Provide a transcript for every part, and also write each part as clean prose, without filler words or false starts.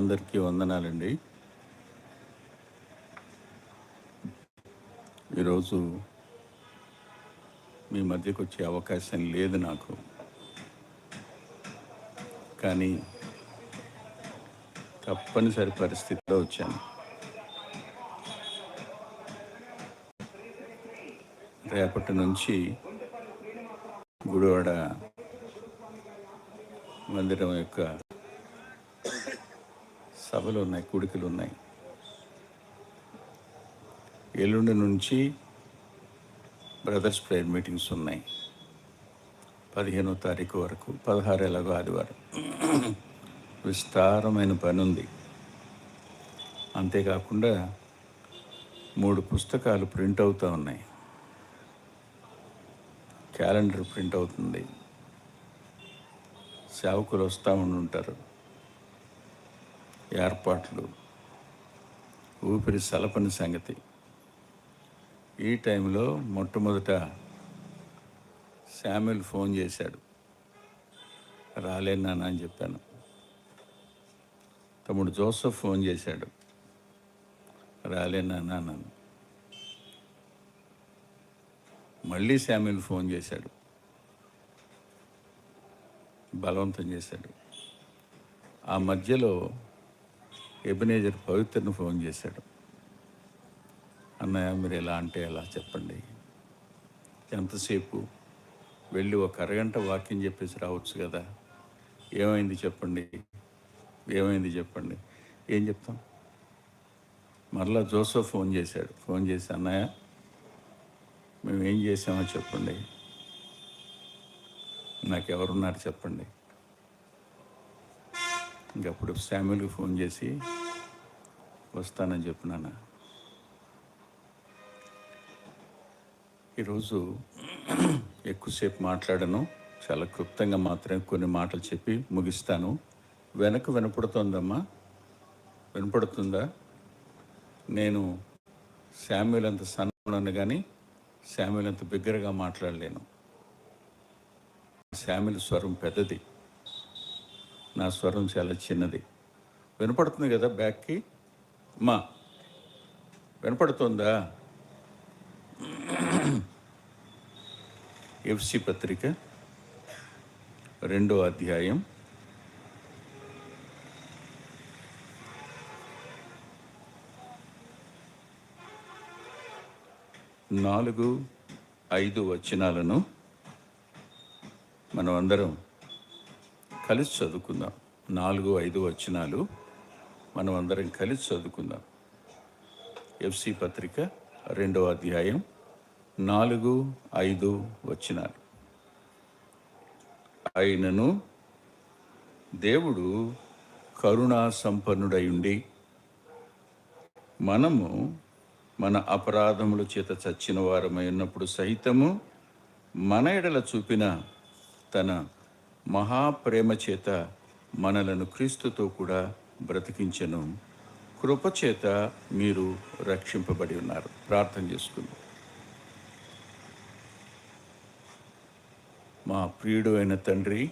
అందరికీ వందనాలండి. ఈరోజు మీ మధ్యకు వచ్చే అవకాశం లేదు నాకు, కానీ తప్పనిసరి పరిస్థితిలో వచ్చాను. రేపటి నుంచి గుడివాడ మందిరం యొక్క సభలు ఉన్నాయి, కూడికలు ఉన్నాయి. ఎల్లుండి నుంచి బ్రదర్స్ ప్రేయర్ మీటింగ్స్ ఉన్నాయి 15వ తారీఖు వరకు. 16 ఎలాగో ఆదివారం. విస్తారమైన పని ఉంది. అంతేకాకుండా 3 పుస్తకాలు ప్రింట్ అవుతూ ఉన్నాయి. క్యాలెండర్ ప్రింట్ అవుతుంది. సేవకులు వస్తూ ఉంటారు. ఏర్పాట్లు ఊపిరి సలపని సంగతి. ఈ టైంలో మొట్టమొదట శామ్యుల్ ఫోన్ చేశాడు. రాలేను నాన్న అని చెప్పాను. తమ్ముడు జోసెఫ్ ఫోన్ చేశాడు. రాలేను నాన్న అన్నాను. మళ్ళీ శామ్యుల్ ఫోన్ చేశాడు, బలవంతం చేశాడు. ఆ మధ్యలో ఎబినేజర్ పవిత్రను ఫోన్ చేశాడు. అన్నయ్య, మీరు ఎలా అంటే ఎలా చెప్పండి, ఎంతసేపు వెళ్ళి ఒక అరగంట వాక్యం చెప్పేసి రావచ్చు కదా, ఏమైంది చెప్పండి, ఏమైంది చెప్పండి. ఏం చెప్తాం? మరలా జోసెఫ్ ఫోన్ చేశాడు. ఫోన్ చేసి, అన్నయ్య మేము ఏం చేసామో చెప్పండి, నాకెవరున్నారు చెప్పండి. ఇంకప్పుడు శామ్యుల్కి ఫోన్ చేసి వస్తానని చెప్పినాను. ఈరోజు ఎక్కువసేపు మాట్లాడను, చాలా క్లుప్తంగా మాత్రమే కొన్ని మాటలు చెప్పి ముగిస్తాను. వెనక వినపడుతోందమ్మా? వినపడుతుందా? నేను శామ్యుల్ అంత సన్నను, కానీ శామ్యుల్ అంత బిగ్గరగా మాట్లాడలేను. శామ్యుల్ స్వరం పెద్దది, నా స్వరం చాలా చిన్నది. వినపడుతుంది కదా బ్యాక్కి? అమ్మా వినపడుతుందా? ఎఫ్సి పత్రిక 2వ అధ్యాయం 4-5 వచనాలను మనం అందరం కలిసి చదువుకుందాం. 4-5 వచనాలు మనం అందరం కలిసి చదువుకుందాం. ఎఫ్సి పత్రిక 2వ అధ్యాయం 4-5 వచనాలు. అయినను దేవుడు కరుణా సంపన్నుడై ఉండి, మనము మన అపరాధముల చేత చచ్చిన వారమై ఉన్నప్పుడు సహితము మన ఎడల చూపిన తన మహాప్రేమ చేత మనలను క్రీస్తుతో కూడా బ్రతికించెను. కృపచేత మీరు రక్షింపబడి ఉన్నారు. ప్రార్థన చేసుకుందాం. మా ప్రియుడు అయిన తండ్రి,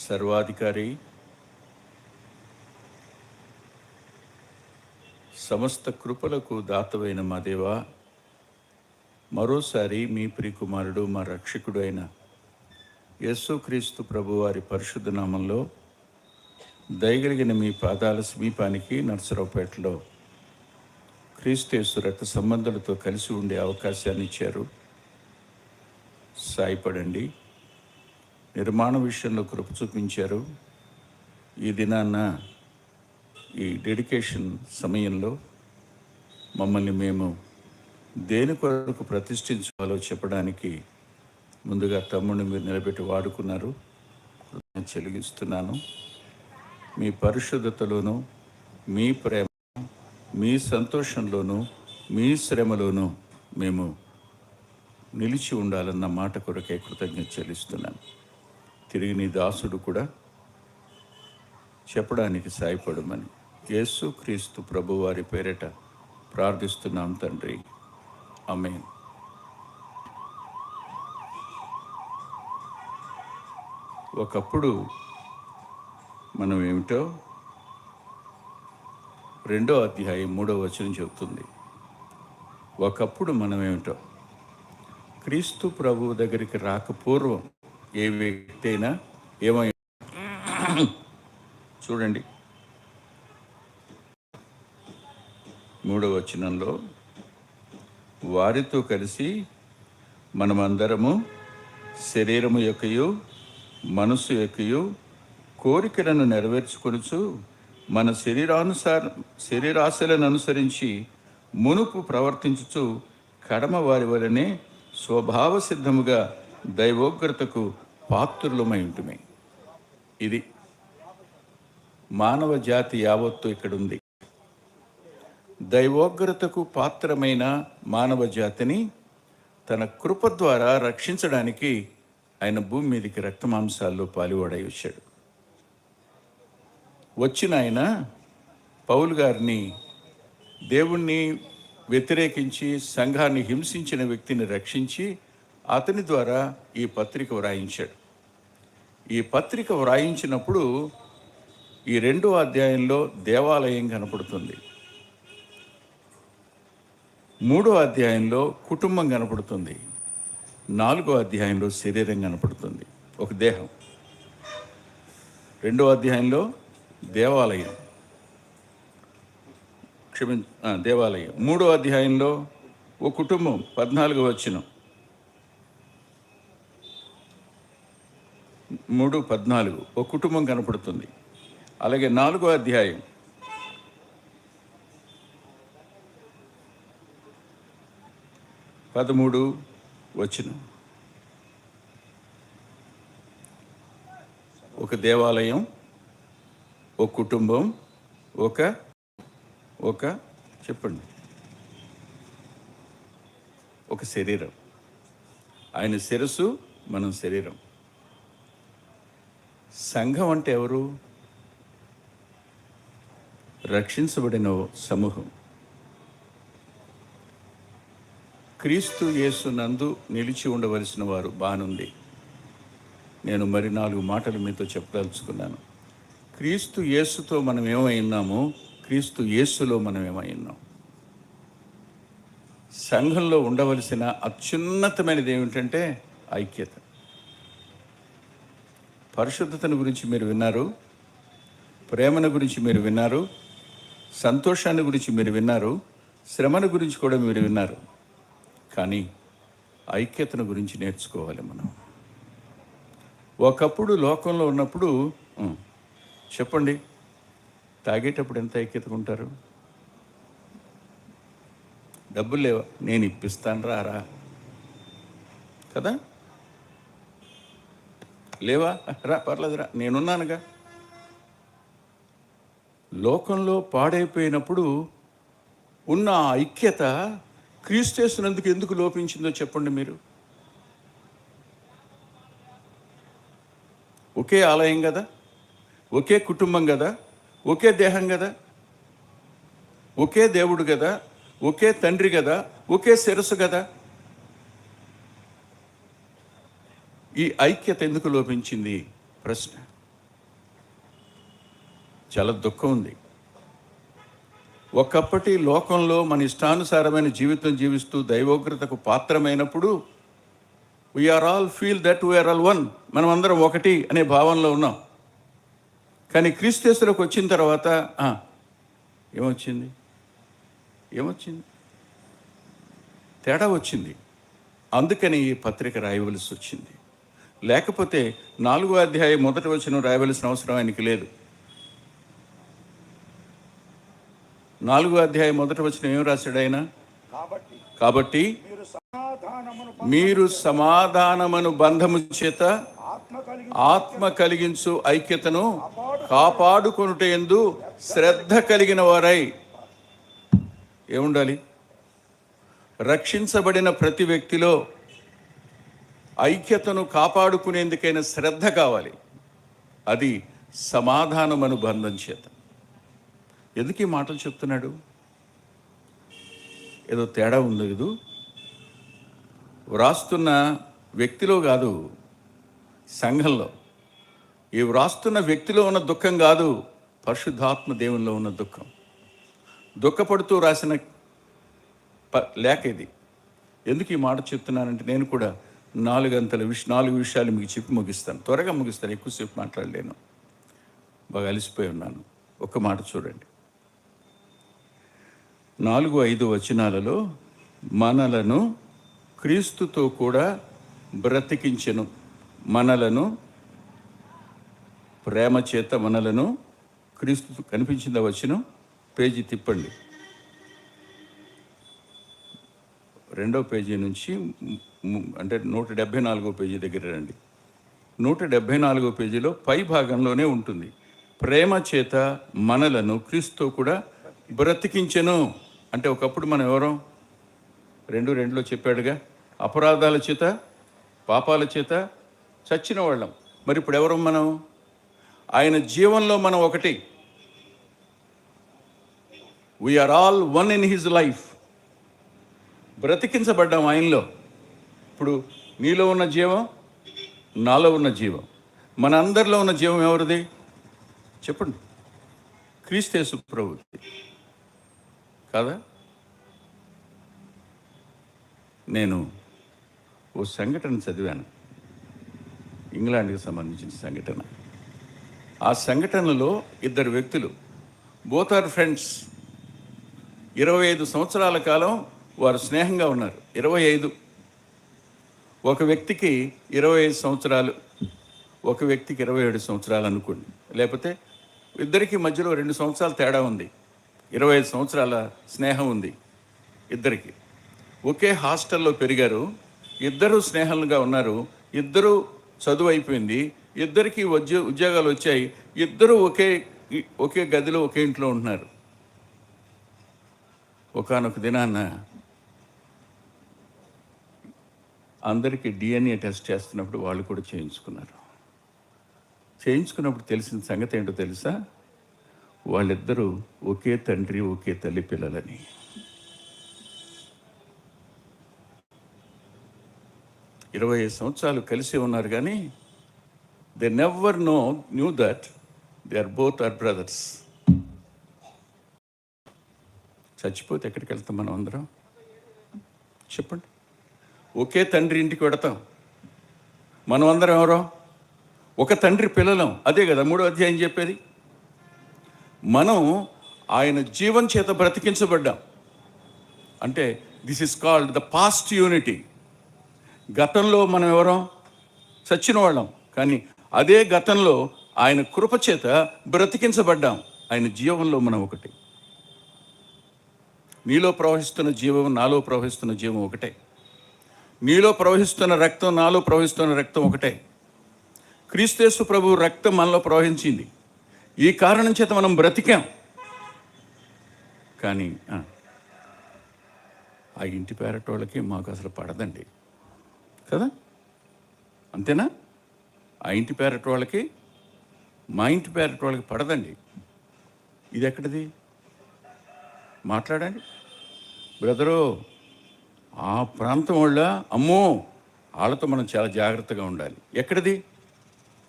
సర్వాధికారి, సమస్త కృపలకు దాతవైన మా దేవా, మరోసారి మీ ప్రియకుమారుడు మా రక్షకుడు అయిన యేసుక్రీస్తు ప్రభువారి పరిశుద్ధ నామంలో దయగలిగిన మీ పాదాల సమీపానికి నర్సరావుపేటలో క్రీస్తు రక్త సంబంధాలతో కలిసి ఉండే అవకాశాన్ని ఇచ్చారు. సాయపడండి. నిర్మాణ విషయంలో కృప చూపించారు. ఈ దినాన్న ఈ డెడికేషన్ సమయంలో మమ్మల్ని మేము దేని కొరకు ప్రతిష్ఠించాలో చెప్పడానికి ముందుగా తమ్ముడిని మీరు నిలబెట్టి వాడుకున్నారు. చెల్లిస్తున్నాను. మీ పరిశుద్ధతలోనూ, మీ ప్రేమ, మీ సంతోషంలోనూ, మీ శ్రమలోనూ మేము నిలిచి ఉండాలన్న మాట కొరకే కృతజ్ఞత చెల్లిస్తున్నాను. తిరిగి నీ దాసుడు కూడా చెప్పడానికి సాయపడమని యేసుక్రీస్తు ప్రభువారి పేరిట ప్రార్థిస్తున్నాం తండ్రి. ఆమేన్. ఒకప్పుడు మనం ఏమిటో 2వ అధ్యాయం 3వ వచనం చెబుతుంది. ఒకప్పుడు మనం ఏమిటో క్రీస్తు ప్రభువు దగ్గరికి రాకపూర్వం ఏ వ్యక్తి అయినా ఏమై చూడండి 3వ వచనంలో, వారితో కలిసి మనమందరము శరీరము యొక్కయు మనసు యొక్కయు కోరికలను నెరవేర్చుకొనుచు మన శరీరాశలను అనుసరించి మునుపు ప్రవర్తించుచు కడమ వారి వలనే స్వభావ సిద్ధముగా దైవోగ్రతకు పాత్రులమై ఉంటుమే. ఇది మానవ జాతి యావత్తు ఇక్కడ ఉంది. దైవోగ్రతకు పాత్రమైన మానవ జాతిని తన కృప ద్వారా రక్షించడానికి ఆయన భూమి మీదకి రక్తమాంసాల్లో పాలువాడై వచ్చాడు. వచ్చిన ఆయన పౌలు గారిని, దేవుణ్ణి వ్యతిరేకించి సంఘాన్ని హింసించిన వ్యక్తిని రక్షించి అతని ద్వారా ఈ పత్రిక వ్రాయించాడు. ఈ పత్రిక వ్రాయించినప్పుడు ఈ 2వ అధ్యాయంలో దేవాలయం కనపడుతుంది, 3వ అధ్యాయంలో కుటుంబం కనపడుతుంది, 4వ అధ్యాయంలో శరీరం కనపడుతుంది, ఒక దేహం. 2వ అధ్యాయంలో దేవాలయం, దేవాలయం. 3వ అధ్యాయంలో ఓ కుటుంబం, 14వ వచనం, 3:14 ఓ కుటుంబం కనపడుతుంది. అలాగే 4వ అధ్యాయం 13 వచనం, ఒక దేవాలయం, ఒక కుటుంబం, ఒక చెప్పండి, ఒక శరీరం. ఆయన శిరస్సు, మనం శరీరం. సంఘం అంటే ఎవరు? రక్షించబడిన సమూహం. క్రీస్తు యేసు నందు నిలిచి ఉండవలసిన వారు. బానుంది. నేను మరి 4 మాటలు మీతో చెప్పదలుచుకున్నాను. క్రీస్తు యేసుతో మనం ఏమై ఉన్నామో, క్రీస్తు యేసులో మనం ఏమై ఉన్నాం. సంఘంలో ఉండవలసిన అత్యున్నతమైనది ఏమిటంటే ఐక్యత. పరిశుద్ధతను గురించి మీరు విన్నారు, ప్రేమను గురించి మీరు విన్నారు, సంతోషాన్ని గురించి మీరు విన్నారు, శ్రమను గురించి కూడా మీరు విన్నారు. కానీ ఐక్యతను గురించి నేర్చుకోవాలి మనం. ఒకప్పుడు లోకంలో ఉన్నప్పుడు చెప్పండి, తాగేటప్పుడు ఎంత ఐక్యతగా ఉంటారు? డబ్బులు లేవా, నేను ఇప్పిస్తాను రా కదా, లేవా, రా పర్లేదురా, నేనున్నానుగా. లోకంలో పాడైపోయినప్పుడు ఉన్న ఐక్యత క్రీస్తు యేసునందుకు ఎందుకు లోపించిందో చెప్పండి మీరు. ఒకే ఆలయం కదా, ఒకే కుటుంబం కదా, ఒకే దేహం కదా, ఒకే దేవుడు కదా, ఒకే తండ్రి కదా, ఒకే శిరస్సు కదా. ఈ ఐక్యత ఎందుకు లోపించింది ప్రశ్న. చాలా దుఃఖం ఉంది. ఒకప్పటి లోకంలో మన ఇష్టానుసారమైన జీవితం జీవిస్తూ దైవోగ్రతకు పాత్రమైనప్పుడు we are all feel that we are all one, మనం అందరం ఒకటి అనే భావనలో ఉన్నాం. కానీ క్రీస్తు యేసులోకి వచ్చిన తర్వాత ఏమొచ్చింది? తేడా వచ్చింది. అందుకని ఈ పత్రిక రాయవలసి వచ్చింది. లేకపోతే 4వ అధ్యాయం 1వ వచనం రాయవలసిన అవసరం ఆయనకి లేదు. 4వ అధ్యాయం 1వ వచనం ఏం రాశాడు ఆయన? కాబట్టి మీరు సమాధానమును బంధము చేత ఆత్మ కలిగించు ఐక్యతను కాపాడుకొనుట యందు శ్రద్ధ కలిగిన వారై. ఏముండాలి? రక్షించబడిన ప్రతి వ్యక్తిలో ఐక్యతను కాపాడుకునేందుకైనా శ్రద్ధ కావాలి. అది సమాధానమను బంధం చేత. ఎందుకు ఈ మాటలు చెప్తున్నాడు? ఏదో తేడా ఉంది కదూ. వ్రాస్తున్న వ్యక్తిలో కాదు, సంఘంలో. ఈ వ్రాస్తున్న వ్యక్తిలో ఉన్న దుఃఖం కాదు, పరిశుద్ధాత్మ దేవునిలో ఉన్న దుఃఖం. దుఃఖపడుతూ రాసిన లేఖ ఇది. ఎందుకు ఈ మాట చెప్తున్నానంటే, నేను కూడా 4 విషయాలు మీకు చెప్పి ముగిస్తాను. త్వరగా ముగిస్తాను, ఎక్కువసేపు మాట్లాడలేను, బాగా అలసిపోయి ఉన్నాను. ఒక్క మాట చూడండి. 4-5 వచనాలలో మనలను క్రీస్తుతో కూడా బ్రతికించెను, మనలను ప్రేమ చేత మనలను క్రీస్తు. కనిపించిందా వచనం? పేజీ తిప్పండి, 2వ పేజీ నుంచి, అంటే 174వ పేజీ దగ్గర రండి. 174వ పేజీలో పై భాగంలోనే ఉంటుంది, ప్రేమ చేత మనలను క్రీస్తుతో కూడా బ్రతికించెను. అంటే ఒకప్పుడు మనం ఎవరం? 2:2లో చెప్పాడుగా, అపరాధాల చేత పాపాల చేత చచ్చిన వాళ్ళం. మరి ఇప్పుడు ఎవరం మనం? ఆయన జీవంలో మనం ఒకటి. We are all one in his life. బ్రతికించబడ్డాం ఆయనలో. ఇప్పుడు నీలో ఉన్న జీవం, నాలో ఉన్న జీవం, మన అందరిలో ఉన్న జీవం ఎవరిది చెప్పండి? క్రీస్తు ప్రభువుది కాదా? నేను ఓ సంఘటన చదివాను, ఇంగ్లాండ్కి సంబంధించిన సంఘటన. ఆ సంఘటనలో 2 వ్యక్తులు, బోత్ ఆర్ ఫ్రెండ్స్. 25 సంవత్సరాల కాలం వారు స్నేహంగా ఉన్నారు. 25. ఒక వ్యక్తికి 25 సంవత్సరాలు, ఒక వ్యక్తికి 27 సంవత్సరాలు అనుకోండి. లేకపోతే ఇద్దరికి మధ్యలో 2 సంవత్సరాల తేడా ఉంది. 25 సంవత్సరాల స్నేహం ఉంది ఇద్దరికి. ఒకే హాస్టల్లో పెరిగారు, ఇద్దరు స్నేహంగా ఉన్నారు, ఇద్దరు చదువు అయిపోయింది, ఇద్దరికి ఉద్యోగాలు వచ్చాయి, ఇద్దరు ఒకే గదిలో ఒకే ఇంట్లో ఉంటున్నారు. ఒకానొక దినాన్న అందరికీ DNA టెస్ట్ చేస్తున్నప్పుడు వాళ్ళు కూడా చేయించుకున్నారు. చేయించుకున్నప్పుడు తెలిసిన సంగతి ఏంటో తెలుసా? వాళ్ళిద్దరూ ఒకే తండ్రి ఒకే తల్లి పిల్లలని. ఇరవై 25 సంవత్సరాలు కలిసి ఉన్నారు, కానీ they never knew that they are both are brothers. చచ్చిపోతే ఎక్కడికి వెళ్తాం మనం అందరం చెప్పండి? ఒకే తండ్రి ఇంటికి వెడతాం. మనం అందరం ఎవరో? ఒక తండ్రి పిల్లలం. అదే కదా 3వ అధ్యాయం చెప్పేది. మనం ఆయన జీవం చేత బ్రతికించబడ్డాం. అంటే this is called the past unity. గతంలో మనం ఎవరో? చచ్చిన వాళ్ళం, కానీ అదే గతంలో ఆయన కృప చేత బ్రతికించబడ్డాం. ఆయన జీవంలో మనం ఒకటి. నీలో ప్రవహిస్తున్న జీవం, నాలో ప్రవహిస్తున్న జీవం ఒకటే. నీలో ప్రవహిస్తున్న రక్తం, నాలో ప్రవహిస్తున్న రక్తం ఒకటే. క్రీస్తు ప్రభు రక్తం మనలో ప్రవహించింది. ఈ కారణం చేత మనం బ్రతికాం. కానీ ఆ ఇంటి పేరటోళ్ళకి మాకు అసలు పడదండి కదా, అంతేనా? ఆ ఇంటి పేరటోళ్ళకి, మా ఇంటి పేరటోళ్ళకి పడదండి. ఇది ఎక్కడిది? మాట్లాడండి బ్రదరు. ఆ ప్రాంతం వాళ్ళ, అమ్మో, వాళ్ళతో మనం చాలా జాగ్రత్తగా ఉండాలి. ఎక్కడిది?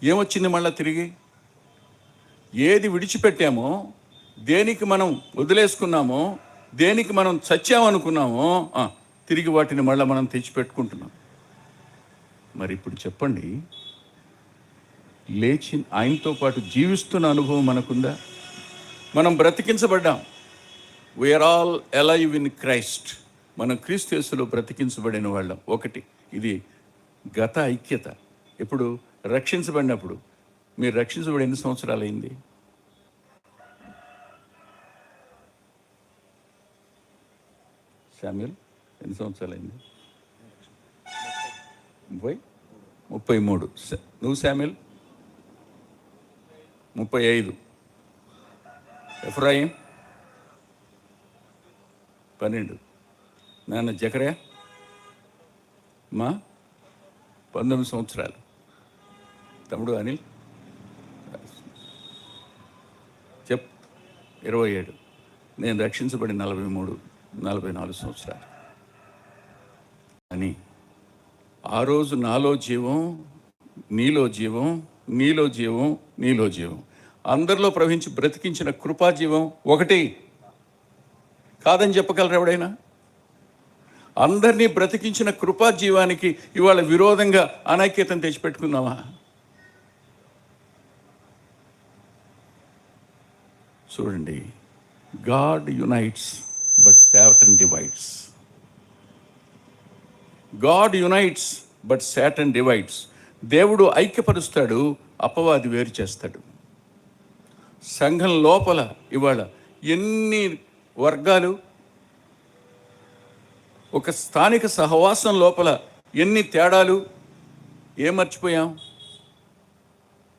ఏమొచ్చింది మళ్ళీ తిరిగి? ఏది విడిచిపెట్టామో, దేనికి మనం వదిలేసుకున్నామో, దేనికి మనం చచ్చామనుకున్నామో, తిరిగి వాటిని మళ్ళీ మనం తెచ్చిపెట్టుకుంటున్నాం. మరి ఇప్పుడు చెప్పండి, లేచి ఆయనతో పాటు జీవిస్తున్న అనుభవం మనకుందా? మనం బ్రతికించబడ్డాం. We are all alive in Christ. మనం క్రీస్తు యేసులో బ్రతికించబడిన వాళ్ళం. ఒకటి, ఇది గత ఐక్యత. ఇప్పుడు రక్షించబడినప్పుడు, మీరు రక్షించబడి ఎన్ని సంవత్సరాలు అయింది? శామ్యూల్, ఎన్ని సంవత్సరాలు అయింది? 33. నువ్వు శామ్యూల్? 35. ఎఫ్రాయిం 12. నాన్న జకర్యా మా 19 సంవత్సరాలు. తమ్ముడు అనిల్ 27. నేను రక్షించబడి 44 సంవత్సరాలు. అని ఆ రోజు నాలో జీవం, నీలో జీవం, నీలో జీవం, నీలో జీవం. అందరిలో ప్రవహించి బ్రతికించిన కృపాజీవం ఒకటి. కాదని చెప్పగలరు ఎవడైనా? అందరినీ బ్రతికించిన కృపాజీవానికి ఇవాళ విరోధంగా అనైక్యతను తెచ్చిపెట్టుకున్నావా? చూడండి, God unites but Satan divides. God unites but Satan divides. దేవుడు ఐక్యపరుస్తాడు, అపవాది వేరు చేస్తాడు. సంఘం లోపల ఇవాళ ఎన్ని వర్గాలు, ఒక స్థానిక సహవాసం లోపల ఎన్ని తేడాలు. ఏం మర్చిపోయాం?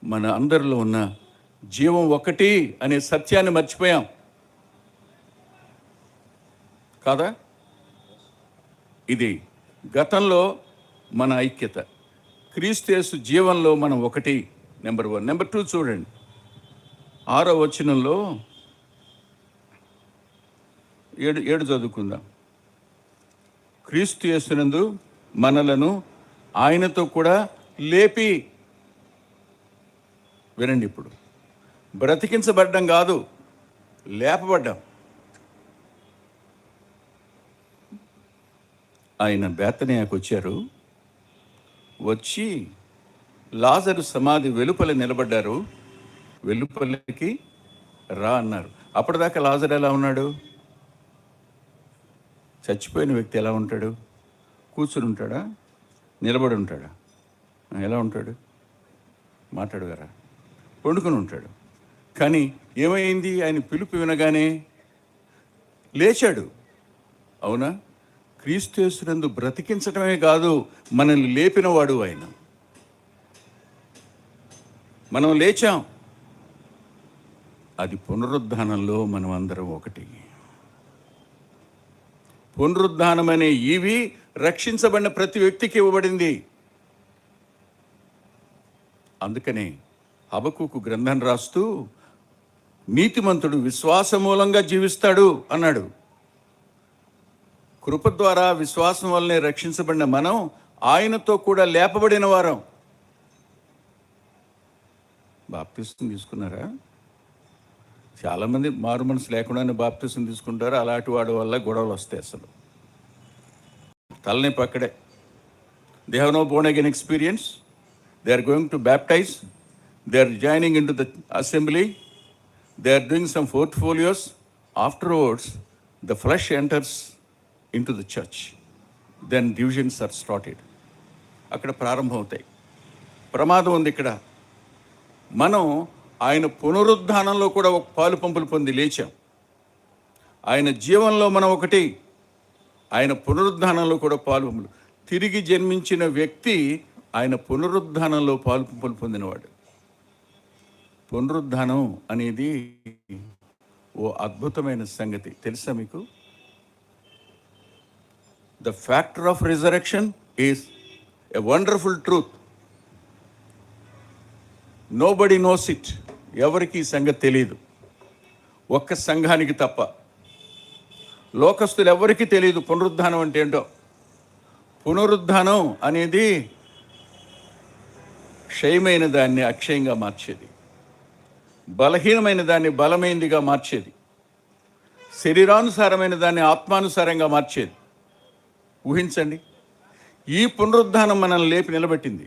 మన అందరిలో ఉన్న జీవం ఒకటి అనే సత్యాన్ని మర్చిపోయాం కాదా? ఇది గతంలో మన ఐక్యత. క్రీస్తు యేసు జీవంలో మనం ఒకటి. నెంబర్ 1. నెంబర్ 2 చూడండి, 6వ వచనంలో 7 చదువుకుందాం. క్రీస్తు యేసునందు మనలను ఆయనతో కూడా లేపి. వినండి, ఇప్పుడు బ్రతికించబడ్డం కాదు, లేపబడ్డాం. ఆయన బేతనియాకు వచ్చారు. వచ్చి లాజరు సమాధి వెలుపల నిలబడ్డారు. వెలుపలికి రా అన్నారు. అప్పటిదాకా లాజరు ఎలా ఉన్నాడు? చచ్చిపోయిన వ్యక్తి ఎలా ఉంటాడు? కూర్చుని ఉంటాడా? నిలబడి ఉంటాడా? ఎలా ఉంటాడు? మాట్లాడగారా? వండుకొని ఉంటాడు. కానీ ఏమైంది? ఆయన పిలుపు వినగానే లేచాడు. అవునా? క్రీస్తు యేసునందు బ్రతికించటమే కాదు, మనల్ని లేపినవాడు ఆయన. మనం లేచాం. అది పునరుద్ధానంలో మనం అందరం ఒకటి. పునరుద్ధానం అనే ఈవి రక్షించబడిన ప్రతి వ్యక్తికి ఇవ్వబడింది. అందుకనే హబక్కూకు గ్రంథం రాస్తూ నీతిమంతుడు విశ్వాస మూలంగా జీవిస్తాడు అన్నాడు. కృప ద్వారా విశ్వాసం వల్లనే రక్షించబడిన మనం ఆయనతో కూడా లేపబడిన వారం. బాప్తిస్తం తీసుకున్నారా? చాలామంది మారు మనసు లేకుండానే బాప్తిస్తం తీసుకుంటారు. అలాంటి వాడి వల్ల గొడవలు వస్తాయి. అసలు తలనొప్పి అక్కడే. They have no born again experience. They are going to baptise. They are joining in to the assembly. They are doing some portfolios. Afterwards the flesh enters into the church. Then divisions are started. అక్కడ ప్రారంభం అవుతాయి. ప్రమాదం ఉంది ఇక్కడ. మనం ఆయన పునరుద్ధానంలో కూడా ఒక పాలు పంపులు పొంది లేచాం. ఆయన జీవంలో మనం ఒకటి, ఆయన పునరుద్ధానంలో కూడా పాలు పంపులు. తిరిగి జన్మించిన వ్యక్తి ఆయన పునరుద్ధానంలో పాలు పంపులు పొందినవాడు. పునరుద్ధానం అనేది ఓ అద్భుతమైన సంగతి. తెలుసా మీకు? The factor of resurrection is a wonderful truth. Nobody knows it. ఎవరికి ఈ సంగతి తెలియదు, ఒక్క సంఘానికి తప్ప. లోకస్తులు ఎవరికి తెలియదు పునరుద్ధానం అంటే ఏంటో. పునరుద్ధానం అనేది క్షయమైన దాన్ని అక్షయంగా మార్చేది, బలహీనమైన దాన్ని బలమైనదిగా మార్చేది, శరీరానుసారమైన దాన్ని ఆత్మానుసారంగా మార్చేది. ఊహించండి, ఈ పునరుద్ధానం మనల్ని లేపి నిలబెట్టింది.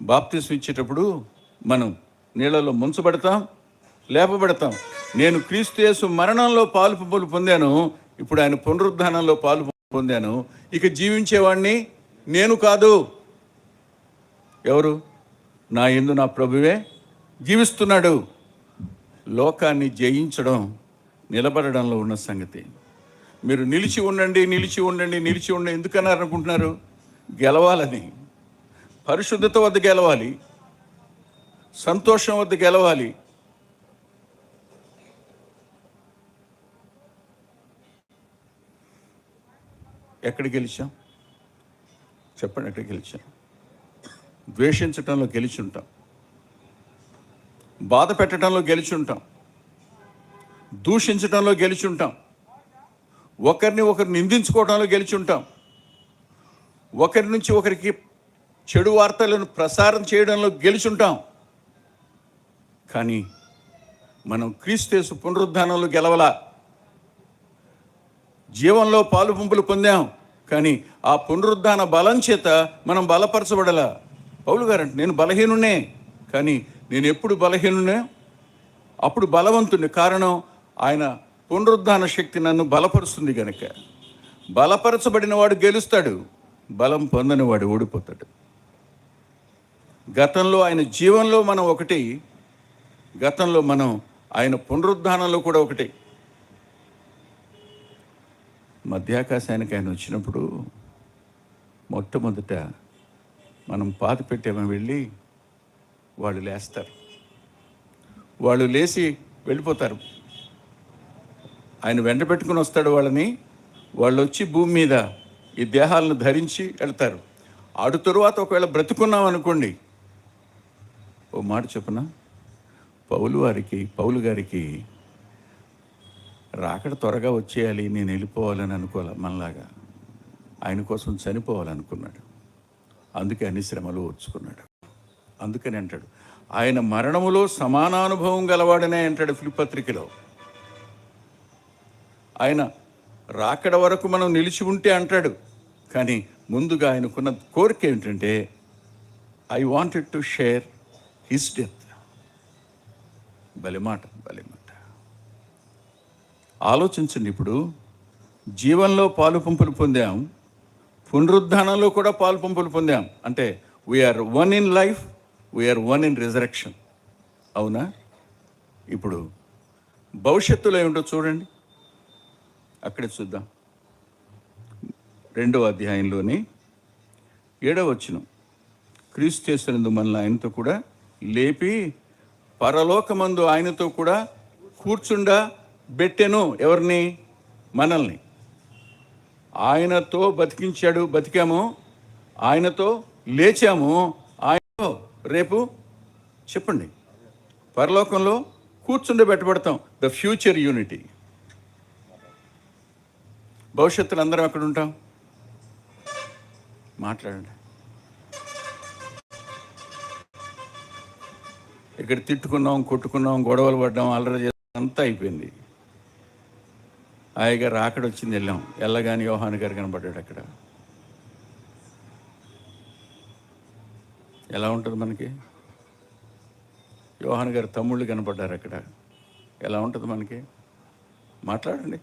బాప్తిస్మం ఇచ్చేటప్పుడు మనం నీళ్ళలో ముంచబడతాం, లేపబడతాం. నేను క్రీస్తు యేసు మరణంలో పాలు పంపులు పొందాను, ఇప్పుడు ఆయన పునరుద్ధానంలో పాలు పొందాను. ఇక జీవించేవాడిని నేను కాదు. ఎవరు? నా యందు నా ప్రభువే జీవిస్తున్నాడు. లోకాన్ని జయించడం నిలబడడంలో ఉన్న సంగతి. మీరు నిలిచి ఉండండి, నిలిచి ఉండండి, నిలిచి ఉండండి ఎందుకన్నారు అనుకుంటున్నారు? గెలవాలని. పరిశుద్ధత వద్ద గెలవాలి, సంతోషం వద్ద గెలవాలి. ఎక్కడ గెలిచాం చెప్పండి? ఎక్కడ గెలిచాం? ద్వేషించటంలో గెలిచి ఉంటాం, బాధ పెట్టడంలో గెలిచి ఉంటాం, దూషించటంలో గెలిచి ఉంటాం, ఒకరిని ఒకరు నిందించుకోవడంలో గెలిచి ఉంటాం, ఒకరి నుంచి ఒకరికి చెడు వార్తలను ప్రసారం చేయడంలో గెలుచుంటాం. కానీ మనం క్రీస్తు పునరుద్ధానంలో గెలవలా. జీవంలో పాలు పంపులు పొందాం, కానీ ఆ పునరుద్ధాన బలం చేత మనం బలపరచబడలా. పౌలు గారంటే నేను బలహీనునే, కానీ నేను ఎప్పుడు బలహీనునే అప్పుడు బలవంతుని. కారణం ఆయన పునరుద్ధాన శక్తి నన్ను బలపరుస్తుంది కనుక. బలపరచబడిన వాడు గెలుస్తాడు, బలం పొందని వాడు ఓడిపోతాడు. గతంలో ఆయన జీవంలో మనం ఒకటి, గతంలో మనం ఆయన పునరుద్ధానంలో కూడా ఒకటి. మధ్యాకాశానికి ఆయన వచ్చినప్పుడు మొట్టమొదట మనం పాతి పెట్టామని వెళ్ళి వాళ్ళు లేస్తారు. వాళ్ళు లేచి వెళ్ళిపోతారు. ఆయన వెంట పెట్టుకుని వస్తాడు వాళ్ళని. వాళ్ళు వచ్చి భూమి మీద ఈ దేహాలను ధరించి వెళ్తారు. ఆడు తరువాత ఒకవేళ బ్రతుకున్నాం అనుకోండి, ఓ మాట చెప్పున, పౌలు గారికి రాకడ త్వరగా వచ్చేయాలి, నేను వెళ్ళిపోవాలని అనుకోవాలి. మనలాగా ఆయన కోసం చనిపోవాలనుకున్నాడు. అందుకే అన్ని శ్రమలు ఓర్చుకున్నాడు. అందుకని అంటాడు ఆయన మరణములో సమానానుభవం గలవాడనే అంటాడు ఫిలిప్పీ పత్రికలో. ఆయన రాకడ వరకు మనం నిలిచి ఉంటే అంటాడు, కానీ ముందుగా ఆయనకున్న కోరిక ఏంటంటే I wanted to share his death. బలిమాట. ఆలోచించండి. ఇప్పుడు జీవంలో పాలు పంపులు పొందాం, పునరుద్ధానంలో కూడా పాలు పంపులు పొందాం. అంటే we are one in life, we are one in resurrection. అవునా? ఇప్పుడు భవిష్యత్తులో ఏమిటో చూడండి, అక్కడే చూద్దాం. 2వ అధ్యాయంలోని 7వ వచనం, క్రీస్తు యేసునందు మనల్ని ఆయనతో కూడా లేపి పరలోకమందు ఆయనతో కూడా కూర్చుండబెట్టెను. ఎవరిని? మనల్ని. ఆయనతో బతికాము, ఆయనతో లేచాము, ఆయనతో రేపు చెప్పండి పరలోకంలో కూర్చుండబెట్టబడతాం. The future unity. భవిష్యత్తులో అందరం ఎక్కడ ఉంటాం? మాట్లాడండి. ఇక్కడ తిట్టుకున్నాం, కొట్టుకున్నాం, గొడవలు పడ్డాం, అల్లరి చేస్తాం, అంతా అయిపోయింది. హాయిగా రాకడ వచ్చింది, వెళ్ళాం. వెళ్ళగాని యోహాను గారు కనపడ్డాడు అక్కడ. ఎలా ఉంటుంది మనకి? యోహాను గారు తమ్ముళ్ళు కనపడ్డారు అక్కడ. ఎలా ఉంటుంది మనకి? మాట్లాడండి.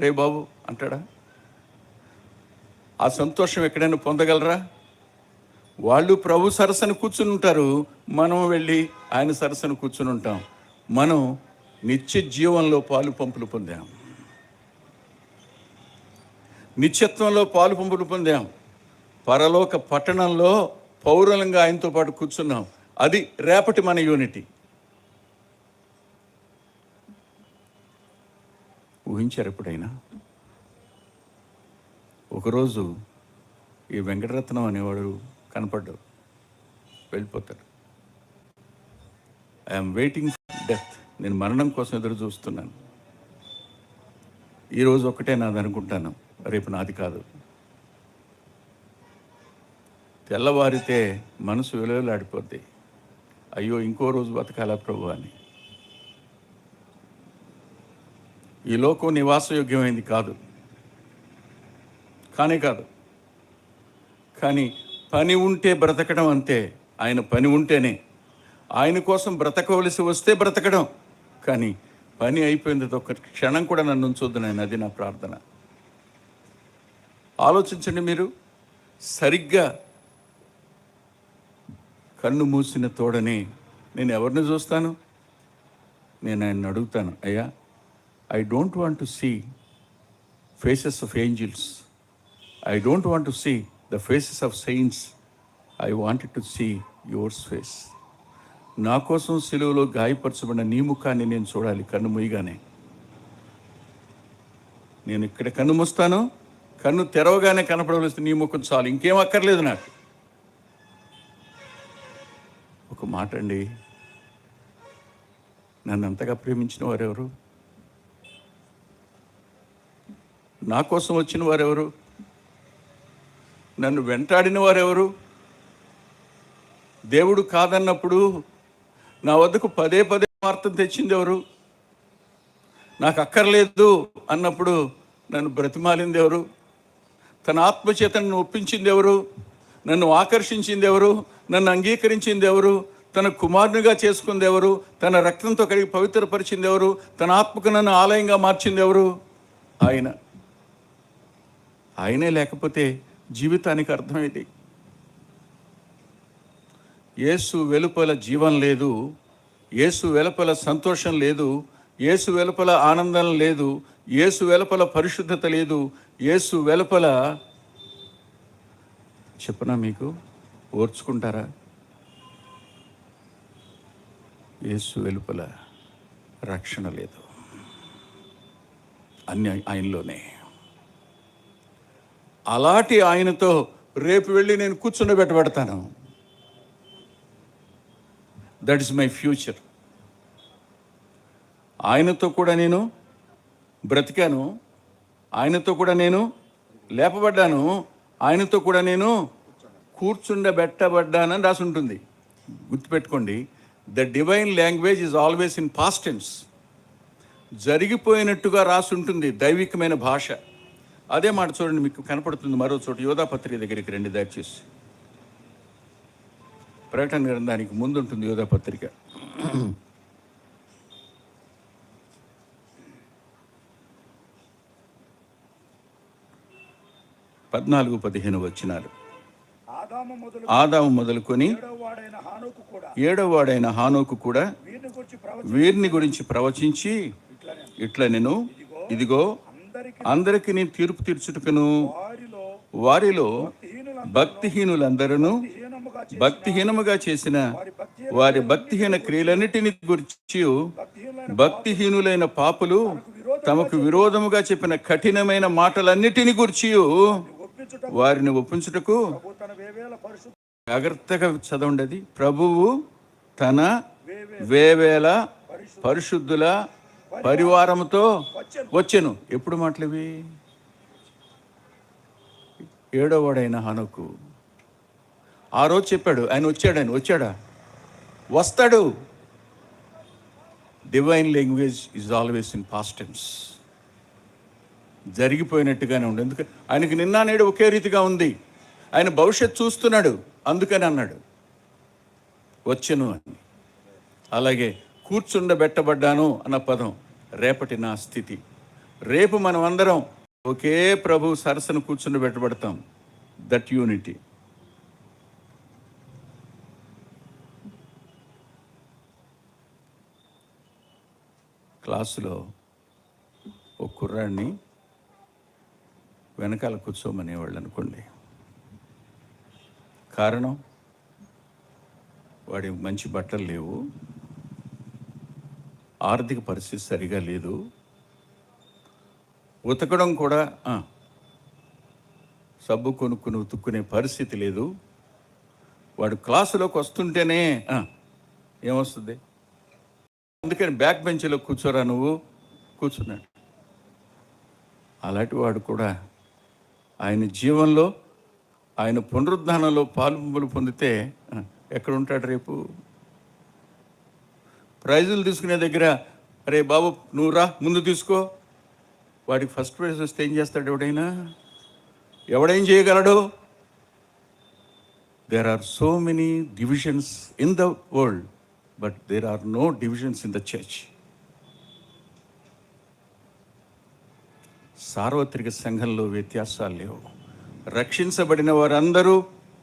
రే బాబు అంటాడా? ఆ సంతోషం ఎక్కడైనా పొందగలరా? వాళ్ళు ప్రభు సరస్సును కూర్చుని ఉంటారు, మనం వెళ్ళి ఆయన సరస్సును కూర్చుని ఉంటాం. మనం నిత్య జీవంలో పాలు పంపులు పొందాం, నిత్యత్వంలో పాలు పంపులు పొందాం. పరలోక పట్టణంలో పౌరులంగా ఆయనతో పాటు కూర్చున్నాం. అది రేపటి మన యూనిటీ. ఊహించారు ఎప్పుడైనా? ఒకరోజు ఈ వెంకటరత్నం అనేవాడు కనపడ్డాడు, వెళ్ళిపోతాడు. I'm waiting for death. నేను మరణం కోసం ఎదురు చూస్తున్నాను. ఈరోజు ఒక్కటే నాది అనుకుంటాను, రేపు నాది కాదు. తెల్లవారితే మనసు విలువలాడిపోద్ది. అయ్యో ఇంకో రోజు బతకాలా ప్రభు అని. ఈ లోకం నివాసయోగ్యమైంది కాదు, కాదు. కానీ పని ఉంటే బ్రతకడం అంతే. ఆయన పని ఉంటేనే. ఆయన కోసం బ్రతకవలసి వస్తే బ్రతకడం. కానీ పని అయిపోయింది, ఒక్క క్షణం కూడా నన్ను ఉంచొద్దు నాయన. అది నా ప్రార్థన. ఆలోచించండి మీరు. సరిగ్గా కన్ను మూసిన తోడని నేను ఎవరిని చూస్తాను? నేను ఆయన్ని అడుగుతాను, అయ్యా, I don't want to see faces of angels. I don't want to see the faces of saints. I wanted to see your face. నా కోసం సిలువలో గాయపరచబడిన నీ ముఖాన్ని నేను చూడాలి కన్ను మూయగానే. నేను ఇక్కడ కన్ను మూస్తాను, కన్ను తెరవగానే కనపడవలసిన నీ ముఖం చాలు, ఇంకేం అక్కర్లేదు నాకు. ఒక మాట అండి, నన్ను అంతగా ప్రేమించిన వారెవరు? నా కోసం వచ్చిన వారెవరు? నన్ను వెంటాడిన వారెవరు? దేవుడు కాదన్నప్పుడు నా వద్దకు పదే పదే వార్తను తెచ్చింది ఎవరు? నాకు అక్కర్లేదు అన్నప్పుడు నన్ను బ్రతిమాలింది ఎవరు? తన ఆత్మచేత నన్ను ఒప్పించింది ఎవరు? నన్ను ఆకర్షించింది ఎవరు? నన్ను అంగీకరించింది ఎవరు? తన కుమారునిగా చేసుకుంది ఎవరు? తన రక్తంతో కడిగి పవిత్రపరిచింది ఎవరు? తన ఆత్మకు నన్ను ఆలయంగా మార్చింది ఎవరు? ఆయన. ఆయనే లేకపోతే జీవితానికి అర్థమేంటి? యేసు వెలుపల జీవం లేదు, యేసు వెలుపల సంతోషం లేదు, యేసు వెలుపల ఆనందం లేదు, యేసు వెలుపల పరిశుద్ధత లేదు, యేసు వెలుపల చెప్పనా మీకు? ఓర్చుకుంటారా? యేసు వెలుపల రక్షణ లేదు, అన్ని ఆయనలోనే. అలాంటి ఆయనతో రేపు వెళ్ళి నేను కూర్చుండబెట్టబడతాను. That is my future. ఆయనతో కూడా నేను బ్రతికాను, ఆయనతో కూడా నేను లేపబడ్డాను, ఆయనతో కూడా నేను కూర్చుండబెట్టబడ్డానని రాసి ఉంటుంది. గుర్తుపెట్టుకోండి, the divine language is always in past tense. జరిగిపోయినట్టుగా రాసి ఉంటుంది దైవికమైన భాష. అదే మాట చూడండి, మీకు కనపడుతుంది మరో చోట. యోధాపత్రిక దగ్గరికి రండి దయచేసి. ప్రకటన గ్రంథానికి ముందు ఉంటుంది యోధాపత్రిక. 14-15 వచనాలు. ఆదాము మొదలుకొని 7వ వాడైన హానోకు కూడా వీరిని గురించి ప్రవచించి ఇట్లా నేను, ఇదిగో అందరికి నేను తీర్పు తీర్చుటకును వారిలో భక్తిహీనులందరూ భక్తిహీనముగా చేసిన వారి భక్తిహీన క్రియలన్నిటిని గురించి, భక్తిహీనులైన పాపులు తమకు విరోధముగా చెప్పిన కఠినమైన మాటలన్నిటిని గురించి వారిని ఒప్పించుటకు, జాగ్రత్తగా చదవండి అది, ప్రభువు తన వేవేల పరిశుద్ధుల పరివారముతో వచ్చెను. ఎప్పుడు మాటలివి? 7వ వాడైన హనోకు ఆ రోజు చెప్పాడు. ఆయన వచ్చాడా? వస్తాడు. Divine language is always in past tense. జరిగిపోయినట్టుగానే ఉంది. ఎందుకంటే ఆయనకి నిన్న నేడు ఒకే రీతిగా ఉంది. ఆయన భవిష్యత్తు చూస్తున్నాడు, అందుకని అన్నాడు వచ్చెను అని. అలాగే కూర్చుండబెట్టబడ్డాను అన్న పదం రేపటి నా స్థితి. రేపు మనం అందరం ఒకే ప్రభు సరసను కూర్చుండబెట్టబడతాం. That unity. క్లాసులో ఒక కుర్రాడిని వెనకాల కూర్చోమనేవాళ్ళు అనుకోండి. కారణం, వాడి మంచి బట్టలు లేవు, ఆర్థిక పరిస్థితి సరిగా లేదు, ఉతకడం కూడా సబ్బు కొనుక్కుని ఉతుక్కునే పరిస్థితి లేదు. వాడు క్లాసులోకి వస్తుంటేనే ఏమొస్తుంది? అందుకని బ్యాక్ బెంచ్లో కూర్చోరా నువ్వు, కూర్చున్నాడు. అలాంటి వాడు కూడా ఆయన జీవంలో, ఆయన పునరుద్ధానంలో పాలు పొందితే ఎక్కడుంటాడు రేపు? ప్రైజులు తీసుకునే దగ్గర, అరే బాబు నువ్వు రా ముందు తీసుకో, వాడికి ఫస్ట్ ప్రైజ్ వస్తే ఏం చేస్తాడు? ఎవడేం చేయగలడు? There are so many divisions in the world, but there are no divisions in the church. సార్వత్రిక సంఘంలో వ్యత్యాసాలు లేవు. రక్షించబడిన వారందరూ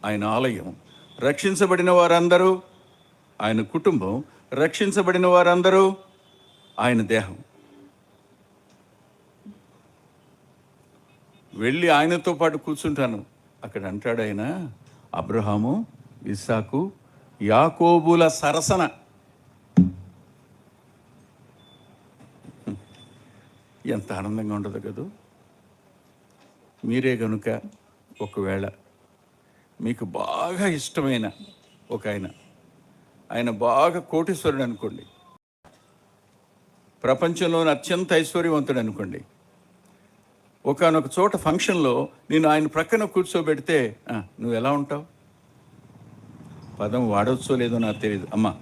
ఆయన ఆలయం, రక్షించబడిన వారందరూ ఆయన కుటుంబం, రక్షించబడిన వారందరూ ఆయన దేహం. వెళ్ళి ఆయనతో పాటు కూర్చుంటాను. అక్కడ అంటాడు ఆయన, అబ్రహాము, ఇస్సాకు, యాకోబుల సరసన. ఎంత ఆనందంగా ఉండదు కదా? మీరే కనుక ఒకవేళ మీకు బాగా ఇష్టమైన ఒక ఆయన బాగా కోటీశ్వరుడు అనుకోండి, ప్రపంచంలోని అత్యంత ఐశ్వర్యవంతుడు అనుకోండి, ఒకానొక చోట ఫంక్షన్లో నేను ఆయన ప్రక్కన కూర్చోబెడితే నువ్వు ఎలా ఉంటావు? పదం వాడవచ్చో లేదో నాకు తెలియదు, అమ్మా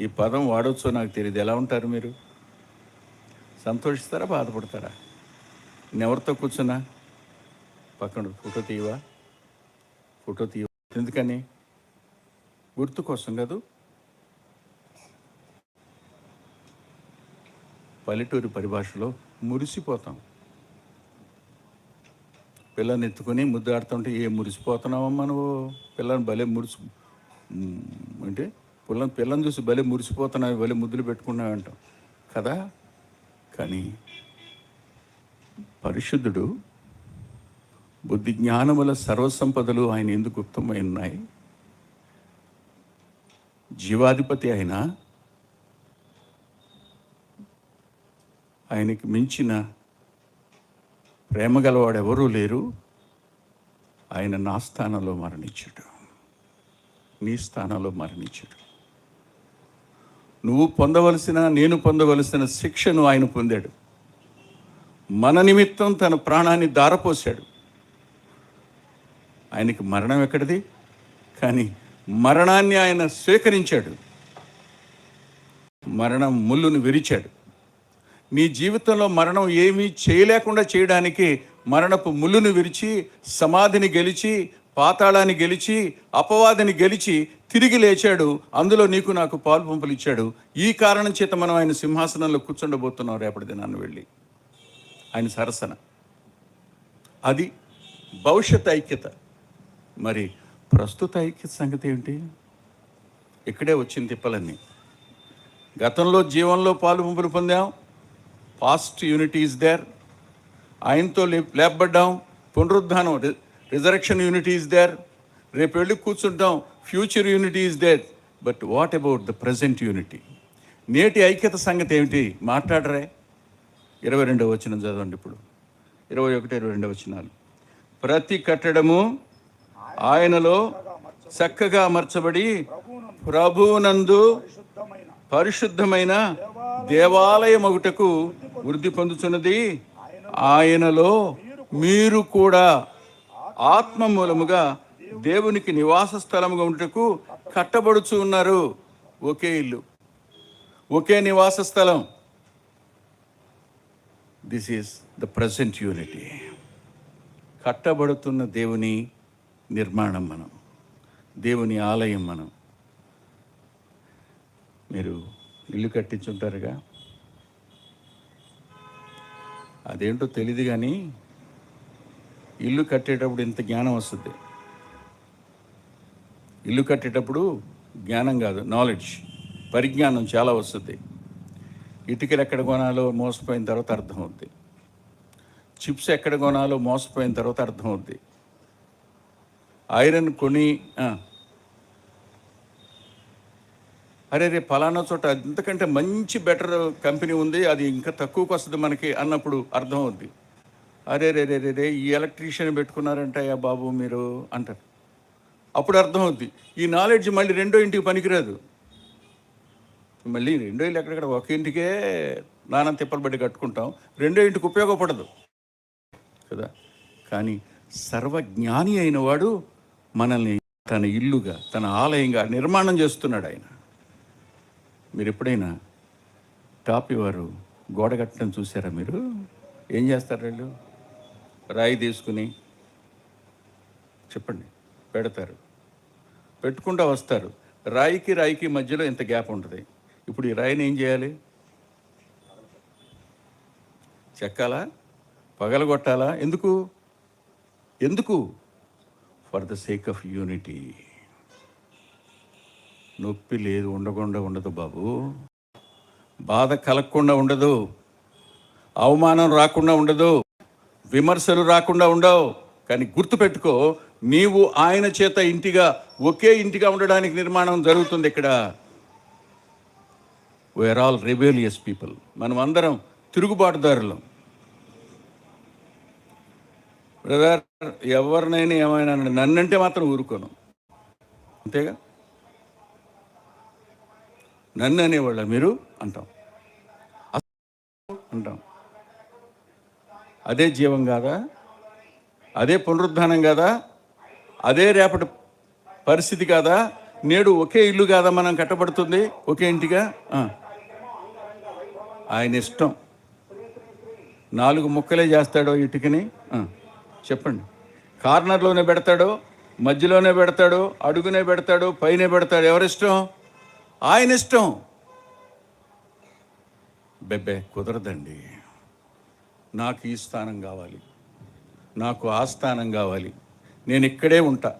ఈ పదం వాడవచ్చో నాకు తెలియదు, ఎలా ఉంటారు మీరు? సంతోషిస్తారా, బాధపడతారా? నేను ఎవరితో కూర్చున్నా పక్కన ఫోటో తీయవా? ఎందుకని? గుర్తు కోసం కాదు. పల్లెటూరి పరిభాషలో మురిసిపోతాం. పిల్లని ఎత్తుకొని ముద్దాడుతుంటే మురిసిపోతున్నావమ్మా నువ్వు, పిల్లని భలే అంటే పిల్లని చూసి భలే మురిసిపోతున్నావు, భలే ముద్దులు పెట్టుకున్నావు అంటాం కదా. కానీ పరిశుద్ధుడు బుద్ధి జ్ఞానముల సర్వసంపదలు ఆయన ఎందుకు గుప్తమై ఉన్నాయి. జీవాధిపతి అయినా ఆయనకి మించిన ప్రేమ గలవాడు ఎవరూ లేరు. ఆయన నా స్థానంలో మరణించాడు, నీ స్థానంలో మరణించాడు. నువ్వు పొందవలసిన, నేను పొందవలసిన శిక్షను ఆయన పొందాడు. మన నిమిత్తం తన ప్రాణాన్ని ధారపోశాడు. ఆయనకి మరణం ఎక్కడిది? కానీ మరణాన్ని ఆయన స్వీకరించాడు. మరణం ముళ్ళును విరిచాడు. నీ జీవితంలో మరణం ఏమీ చేయలేకుండా చేయడానికి మరణపు ముళ్ళును విరిచి, సమాధిని గెలిచి, పాతాళాన్ని గెలిచి, అపవాదిని గెలిచి తిరిగి లేచాడు. అందులో నీకు నాకు పాలు పంపులు ఇచ్చాడు. ఈ కారణం చేత మనం ఆయన సింహాసనంలో కూర్చుండబోతున్నాం రేపటి దినాన్ని వెళ్ళి ఆయన సరసన. అది భవిష్యత్ ఐక్యత. మరి ప్రస్తుత ఐక్యత సంగతి ఏంటి? ఇక్కడే వచ్చింది తిప్పలన్నీ. గతంలో జీవంలో పాలు పంపులు పొందాం, పాస్ట్ యూనిటీ ఈజ్ దేర్. ఆయనతో లేపబడ్డాం, పునరుద్ధానం రిజరెక్షన్ యూనిటీ ఈజ్ దేర్. రేపు వెళ్ళి కూర్చుంటాం, future unity is there. But what about the present unity? నేటి ఐక్యత సంగతి ఏమిటి? మాట్లాడరే. 22వ వచనం చదవండి. ఇప్పుడు 21, 22 వచనాలు. ప్రతి కట్టడము ఆయనలో చక్కగా అమర్చబడి ప్రభువునందు పరిశుద్ధమైన దేవాలయమగుటకు వృద్ధి పొందుతున్నది. ఆయనలో మీరు కూడా ఆత్మ మూలముగా దేవునికి నివాస స్థలముగా ఉంటకు కట్టబడుచు ఉన్నారు. ఒకే ఇల్లు, ఒకే నివాస స్థలం. This is the present unity. కట్టబడుతున్న దేవుని నిర్మాణం మనం, దేవుని ఆలయం మనం. మీరు ఇల్లు కట్టించుంటారుగా, అదేంటో తెలియదు కానీ ఇల్లు కట్టేటప్పుడు ఇంత జ్ఞానం వస్తుంది. ఇల్లు కట్టేటప్పుడు జ్ఞానం కాదు, నాలెడ్జ్, పరిజ్ఞానం చాలా వస్తుంది. ఇటుకలు ఎక్కడ కొనాలో మోసపోయిన తర్వాత అర్థమవుద్ది. చిప్స్ ఎక్కడ కొనాలో మోసపోయిన తర్వాత అర్థమవుద్ది. ఐరన్ కొని అరే రే ఫలానా చోట అంతకంటే మంచి బెటర్ కంపెనీ ఉంది, అది ఇంకా తక్కువకి వస్తుంది మనకి అన్నప్పుడు అర్థమవుద్ది. అరే రే రే రే రే ఈ ఎలక్ట్రీషియన్ పెట్టుకున్నారంటయ్యా బాబు మీరు అంటారు. అప్పుడు అర్థమవుద్ది. ఈ నాలెడ్జ్ మళ్ళీ రెండో ఇంటికి పనికిరాదు. మళ్ళీ రెండో ఇల్లు ఎక్కడెక్కడ ఒక ఇంటికే నాన్న తిప్పలు బట్టి కట్టుకుంటాం, రెండో ఇంటికి ఉపయోగపడదు కదా. కానీ సర్వజ్ఞాని అయిన వాడు మనల్ని తన ఇల్లుగా, తన ఆలయంగా నిర్మాణం చేస్తున్నాడు ఆయన. మీరు ఎప్పుడైనా టాపీ వారు గోడ కట్టడం చూసారా? మీరు ఏం చేస్తారు? వీళ్ళు రాయి తీసుకుని చెప్పండి పెడతారు, పెట్టుకుంటూ వస్తారు. రాయికి రాయికి మధ్యలో ఇంత గ్యాప్ ఉంటుంది. ఇప్పుడు ఈ రాయిని ఏం చేయాలి? చెక్కాలా? పగలగొట్టాలా? ఎందుకు? For the sake of unity. నొప్పి లేదు, ఉండకుండా ఉండదు బాబు. బాధ కలగకుండా ఉండదు, అవమానం రాకుండా ఉండదు, విమర్శలు రాకుండా ఉండవు. కానీ గుర్తుపెట్టుకో, నీవు ఆయన చేత ఇంటిగా, ఒకే ఇంటిగా ఉండడానికి నిర్మాణం జరుగుతుంది ఇక్కడ. We are all rebellious people. మనం అందరం తిరుగుబాటుదారులం. బ్రదర్, ఎవరినైనా ఏమైనా నన్నంటే మాత్రం ఊరుకోను, అంతేగా. నన్ను అనేవాళ్ళ మీరు అంటాం. అదే జీవం కాదా? అదే పునరుద్ధానం కాదా? అదే రేపటి పరిస్థితి కాదా? నేడు ఒకే ఇల్లు కాదా మనం కట్టబడుతుంది, ఒకే ఇంటిగా? ఆయన ఇష్టం. 4 ముక్కలే చేస్తాడో ఇటుకని? చెప్పండి. కార్నర్లోనే పెడతాడో, మధ్యలోనే పెడతాడో, అడుగునే పెడతాడో, పైనే పెడతాడు? ఎవరిష్టం? ఆయన ఇష్టం. బెబ్బే కుదరదండి. నాకు ఈ స్థానం కావాలి, నాకు ఆ స్థానం కావాలి, నేను ఇక్కడే ఉంటా.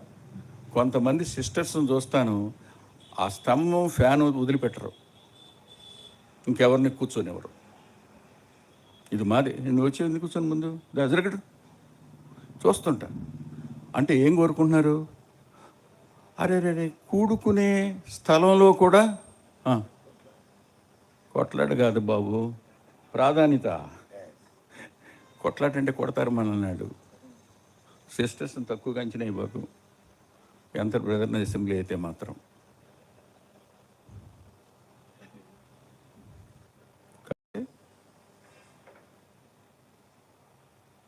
కొంతమంది సిస్టర్స్ని చూస్తాను, ఆ స్తంభం ఫ్యాన్ వదిలిపెట్టరు, ఇంకెవరిని కూర్చొనివ్వరు. ఇది మాది, నువ్వు వచ్చి ఎందుకు కూర్చొని ముందు జరగడు చూస్తుంటా. అంటే ఏం కోరుకుంటున్నారు? అరే రే కూడుకునే స్థలంలో కూడా కొట్లాట కాదు బాబు, ప్రాధాన్యత. కొట్లాట అంటే కొడతారు మనల్నాడు. సిస్టర్స్ని తక్కువగా అంచనా బాబు, ఎంత బ్రదర్న అసెంబ్లీ అయితే మాత్రం.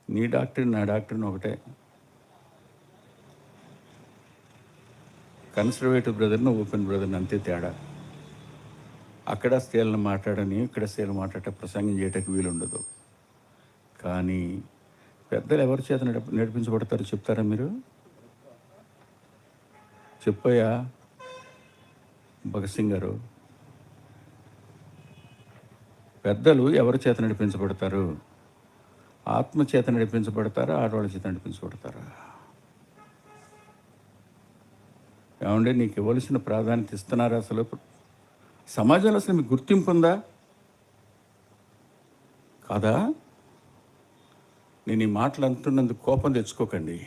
నీ డాక్టర్ నా డాక్టర్ని ఒకటే. కన్సర్వేటివ్ బ్రదర్ని ఓపెన్ బ్రదర్ని అంతే తేడా. అక్కడ స్త్రీలను మాట్లాడని, ఇక్కడ స్త్రీలు మాట్లాడే ప్రసంగం చేయటానికి వీలుండదు. కానీ పెద్దలు ఎవరి చేత నడిపించబడతారో చెప్తారా మీరు? చెప్పయ్యా భగత్ సింగ్ గారు. పెద్దలు ఎవరి చేత నడిపించబడతారు? ఆత్మ చేత నడిపించబడతారా, ఆడవాళ్ళ చేత నడిపించబడతారా? ఏమంటే నీకు ఇవ్వాల్సిన ప్రాధాన్యత ఇస్తున్నారా? అసలు సమాజంలో అసలు మీకు గుర్తింపు ఉందా కాదా? నేను ఈ మాటలు అంటున్నందుకు కోపం తెచ్చుకోకండి.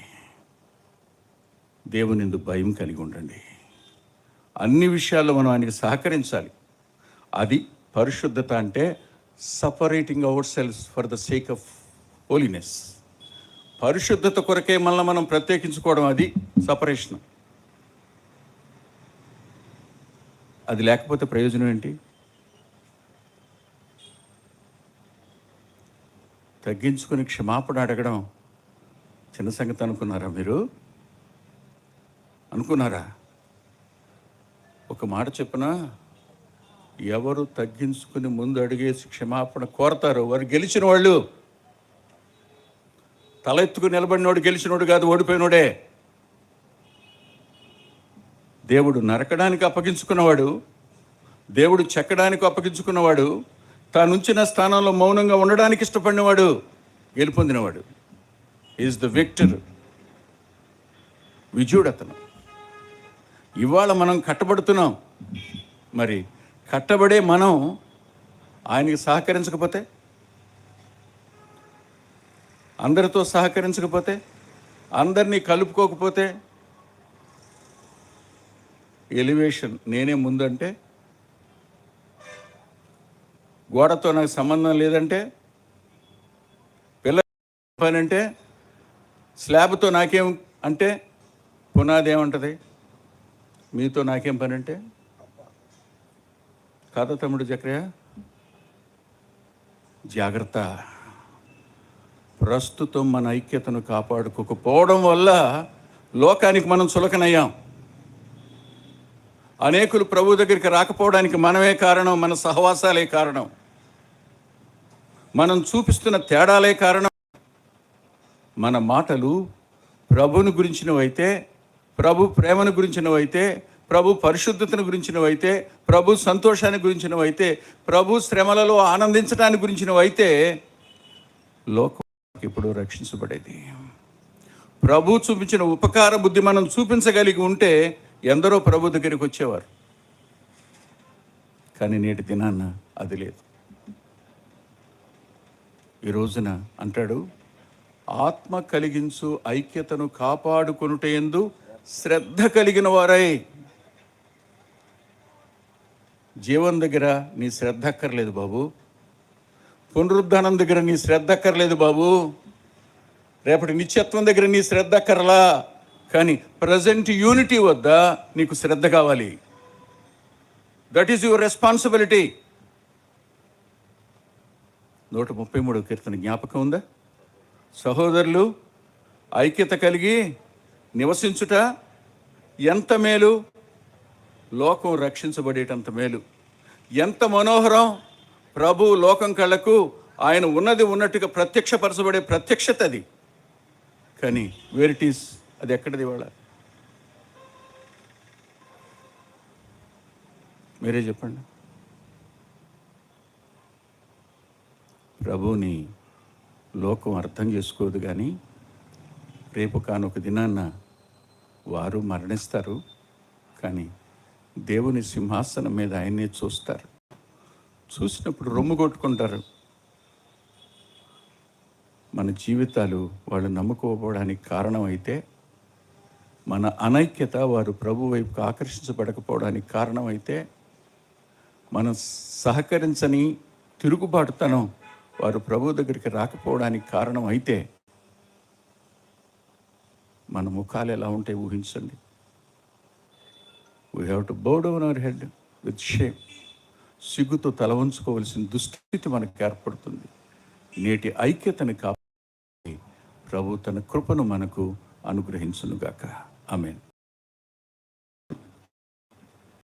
దేవుని యందు భయం కలిగి ఉండండి. అన్ని విషయాల్లో మనం ఆయనకి సహకరించాలి. అది పరిశుద్ధత అంటే, separating ourselves for the sake of holiness. పరిశుద్ధత కొరకే మనం ప్రత్యేకించుకోవడం, అది సపరేషన్. అది లేకపోతే ప్రయోజనం ఏంటి? తగ్గించుకుని క్షమాపణ అడగడం చిన్న సంగతి అనుకున్నారా మీరు? అనుకున్నారా? ఒక మాట చెప్పనా, ఎవరు తగ్గించుకుని ముందు అడిగేసి క్షమాపణ కోరతారో వారు గెలిచిన వాళ్ళు. తల ఎత్తుకుని నిలబడినోడు గెలిచినోడు కాదు, ఓడిపోయినోడే. దేవుడు నరకడానికి అప్పగించుకున్నవాడు, దేవుడు చెక్కడానికి అప్పగించుకున్నవాడు, తానుంచిన స్థానంలో మౌనంగా ఉండడానికి ఇష్టపడినవాడు గెలుపొందినవాడు. Is the victor. విజయుడు అతను. ఇవాళ మనం కట్టబడుతున్నాం. మరి కట్టబడే మనం ఆయనకి సహకరించకపోతే, అందరితో సహకరించకపోతే, అందరినీ కలుపుకోకపోతే, ఎలివేషన్ నేనే ముందంటే, గోడతో నాకు సంబంధం లేదంటే, పిల్ల పని అంటే, స్లాబ్తో నాకేం అంటే, పునాది ఏమంటుంది, మీతో నాకేం పని అంటే కాదా తమ్ముడు జక్రయ్య? జాగ్రత్త. ప్రస్తుతం మన ఐక్యతను కాపాడుకోకపోవడం వల్ల లోకానికి మనం చులకనయ్యాం. అనేకులు ప్రభు దగ్గరికి రాకపోవడానికి మనమే కారణం, మన సహవాసాలే కారణం, మనం చూపిస్తున్న తేడాలే కారణం. మన మాటలు ప్రభుని గురించినవైతే, ప్రభు ప్రేమను గురించినవైతే, ప్రభు పరిశుద్ధతను గురించినవైతే, ప్రభు సంతోషాన్ని గురించినవైతే, ప్రభు శ్రమలలో ఆనందించడానికి గురించినవైతే, లోకం ఇప్పుడు రక్షించబడేది. ప్రభు చూపించిన ఉపకార బుద్ధి మనం చూపించగలిగి ఉంటే ఎందరో ప్రభు దగ్గరికి వచ్చేవారు. కానీ నేటి దినాన్న అది లేదు. ఈ రోజున అంటాడు, ఆత్మ కలిగించు ఐక్యతను కాపాడుకొనుటయందు శ్రద్ధ కలిగిన వారై. జీవం దగ్గర నీ శ్రద్ధ అక్కర్లేదు బాబు, పునరుద్ధానం దగ్గర నీ శ్రద్ధ అక్కర్లేదు బాబు, రేపటి నిత్యత్వం దగ్గర నీ శ్రద్ధ అక్కర్లా. కానీ ప్రజెంట్ యూనిటీ వద్ద నీకు శ్రద్ధ కావాలి. That is your responsibility. 133వ కీర్తన జ్ఞాపకం ఉందా? సహోదరులు ఐక్యత కలిగి నివసించుట ఎంత మేలు, లోకం రక్షించబడేటంత మేలు. ఎంత మనోహరం, ప్రభు లోకం కళ్ళకు ఆయన ఉన్నది ఉన్నట్టుగా ప్రత్యక్షపరచబడే ప్రత్యక్షత అది. కానీ వేర్ ఇట్ ఈస్, అది ఎక్కడిది ఇవాళ? మీరే చెప్పండి. ప్రభువుని లోకం అర్థం చేసుకోదు, కానీ రేపు కానొక దినాన్న వారు మరణిస్తారు, కానీ దేవుని సింహాసనం మీద ఆయన్నే చూస్తారు. చూసినప్పుడు రొమ్ము కొట్టుకుంటారు. మన జీవితాలు వాళ్ళు నమ్ముకోకపోవడానికి కారణం అయితే, మన అనైక్యత వారు ప్రభు వైపుకు ఆకర్షించబడకపోవడానికి కారణం అయితే, మనం సహకరించని తిరుగుబాటుతనం వారు ప్రభు దగ్గరికి రాకపోవడానికి కారణం అయితే, మన ముఖాలు ఎలా ఉంటాయి ఊహించండి. We have to bow down hour head with shame. సిగ్గుతో తల వంచుకోవలసిన దుస్థితి మనకు ఏర్పడుతుంది. నేటి ఐక్యతను కాపాడి ప్రభు తన కృపను మనకు అనుగ్రహించునుగాక. ఆమేన్.